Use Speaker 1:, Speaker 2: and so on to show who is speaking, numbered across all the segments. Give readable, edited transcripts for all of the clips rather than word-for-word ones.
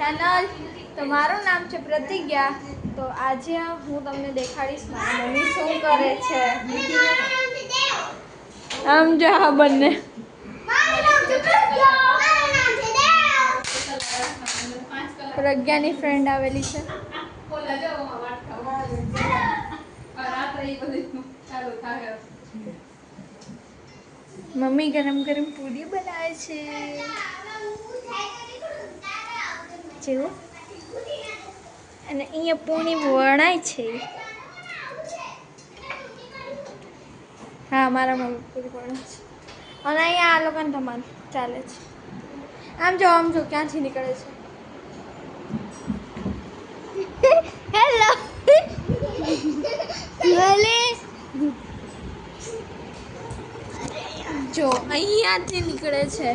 Speaker 1: Channel. તો મારું નામ છે પ્રતિજ્ઞા. તો આજે હું તમને દેખાડીશ મારી મમ્મી શું કરે છે. આમ જો આ બંને પ્રજ્ઞાની ફ્રેન્ડ આવેલી છે. મમ્મી ગરમ ગરમ પૂરી બનાવે છે. જેવો અને અહીંયા પૂરી વણાય છે. હા મારા મમ્મી પૂરી વણાય છે અને અહીંયા આ લોકોને ધમાલ ચાલે છે. આમ જો ક્યાંથી નીકળે છે. હેલો જો અહીંયાથી નીકળે છે.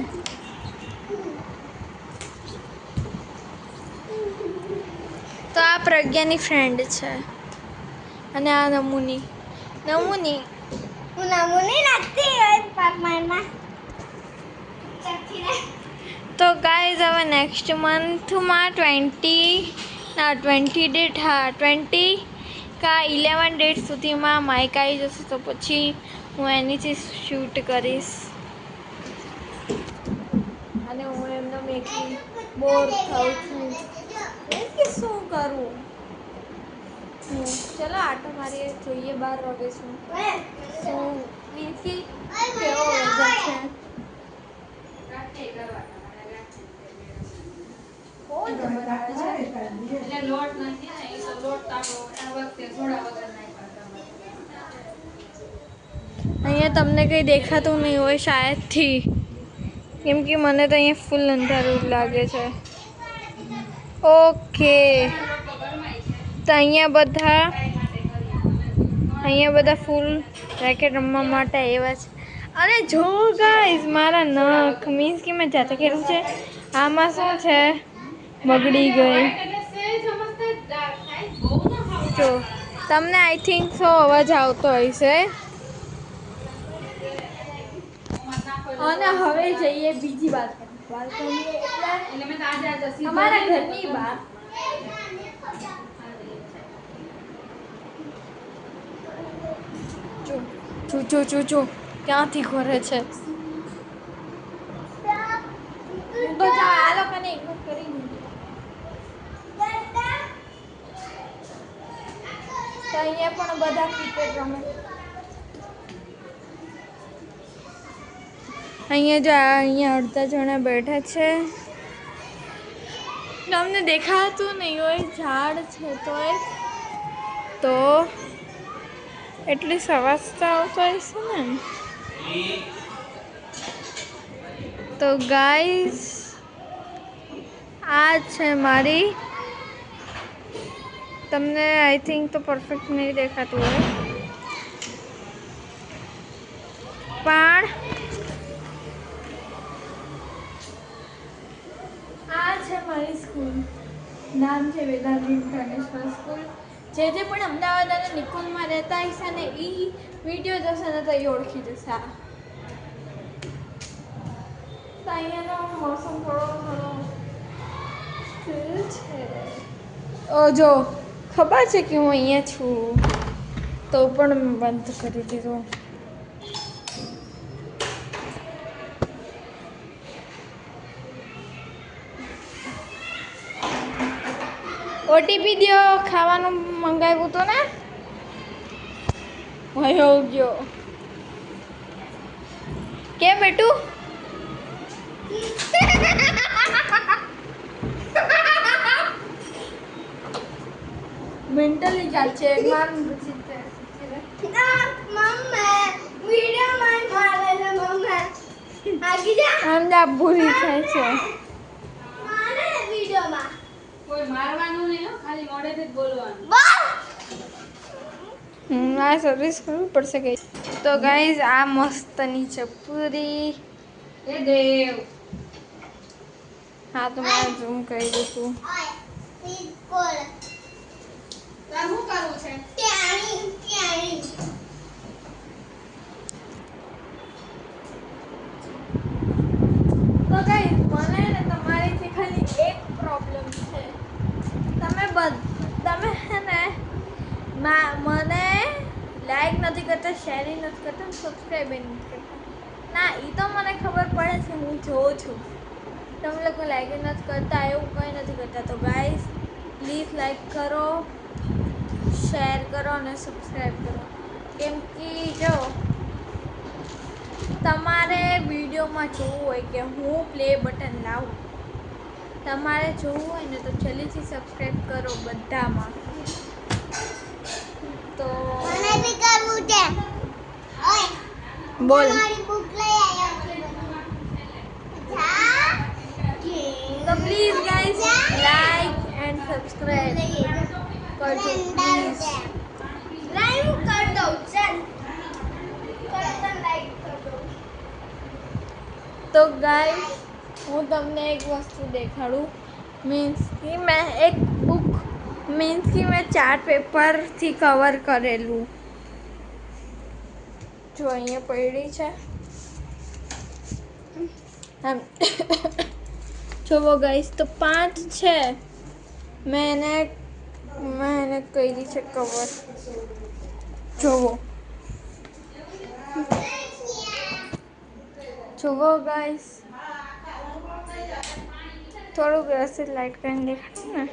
Speaker 1: તો આ પ્રજ્ઞાની ફ્રેન્ડ છે અને આ નમૂની તો ગાઈઝ હવે નેક્સ્ટ મંથમાં 20 ડેટ 11 ડેટ સુધીમાં માઇક આવી જશે. તો પછી હું એનીથી શૂટ કરીશ અને હું એમનો મેકિંગ બોર થાઉં છું કે શું કરું. ચલો આટો મારીએ જોઈએ 12 વાગે શું મીન્સી કેવો વેધર છે. અહીંયા તમને કંઈ દેખાતું નહીં હોય શાયદથી, કેમ કે મને તો અહીંયા ફૂલ અંધારું લાગે છે. ઓકે તો અહીંયા બધા ફૂલ રેકેટ રમવા માટે આવ્યા છે. અને જો ગાઈઝ મારા નખ મીન્સ કે મેં જાતે કર્યું છે. આમાં શું છે બગડી ગઈ. જો તમને આઈ થિંક સો અવાજ આવતો હશે. અને હવે જઈએ બીજી વાત અમારા ઘરની બહાર. જો ક્યાંથી ઘરે છે. તો આ લોકોને ઇગ્નોર કરી તો અહીંયા પણ બધા ક્રિકેટ રમે. અહીંયા અડધા જણા બેઠા છે. તમને દેખાતું નહીં હોય ઝાડ છે તો એટલી સવાસ્તા આવતો હશે ને. તો ગાઈઝ આ છે મારી. તમને આઈ થિંક તો પરફેક્ટ નહીં દેખાતું હોય પણ આ છે મારી સ્કૂલ. નામ છે વેદાંત ઇન્ટરનેશનલ સ્કૂલ. જે પણ અમદાવાદ અને નિકોલમાં રહેતા હશે ને એ વિડીયો જોશે ને તો એ ઓળખી જશે. તો અહીંયાનો મોસમ થોડો છે. જો ખબર છે કે હું અહીંયા છું તો પણ બંધ કરી દીધું. ઓટીપી દો. ખાવાનું મંગાવ્યું હતું ને વયો ગયો કે બેટું. મેન્ટલી ચાલ છે આમ ભૂલી થાય છે. આ સર્વિસ કરવી પડશે ગઈ. તો ગાઈઝ આ મસ્તની છે પૂરી. હા તો મેં ઝૂમ કરી દઈશું. તો ગાઈઝ મને તમારીથી ખાલી એક પ્રોબ્લેમ છે. તમે હે ને મને લાઈક નથી કરતા, શેર નથી કરતા, સબસ્ક્રાઈબ નથી કરતા. ના એ તો મને ખબર પડે છે, હું જોઉં છું. તમે લોકો લાઈક નથી કરતા, એવું કંઈ નથી કરતા. તો ગાઈઝ પ્લીઝ લાઈક કરો, શેર કરો અને સબસ્ક્રાઈબ કરો. કેમ કે જો તમારે વિડીયોમાં જોવું હોય કે હું પ્લે બટન લાવું, તમારે જોવું હોય ને તો જલ્દીથી સબસ્ક્રાઈબ કરો બધામાં. તો
Speaker 2: મને બી કરવું છે. ઓય
Speaker 1: બોલ.
Speaker 2: મારી બુક લઈ આવ્યો
Speaker 1: તો please guys like and subscribe કરજો પ્લીઝ.
Speaker 2: લાઈવ કર દઉં ચાલ કરતા લાઈક કર દઉં.
Speaker 1: તો ગાઈઝ હું તમને એક વસ્તુ દેખાડું. મીન્સ કે મેં એક બુક મેં ચાર્ટ પેપરથી કવર કરેલું. જો અહીંયા પડી છે આમ. જોવો ગાઈસ તો 5 છે. મેં એને કરી છે કવર. જોવો ગાઈસ, થોડું વ્યવસ્થિત લાઈટ કરીને દેખાડશે ને.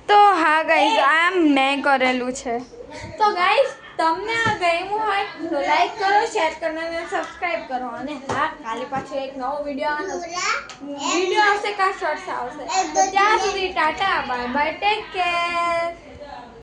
Speaker 1: તો હા ગાઈસ આ મેં કરેલું છે. તો ગાઈસ તમને આ ગમ્યું હોય તો લાઈક કરો, શેર કરો અને સબસ્ક્રાઇબ કરો. અને હા, કાલે પાછો એક નવો વિડીયો આવશે, કા શોર્ટ્સ આવશે. તો ત્યાં સુધી Tata, bye bye, take care.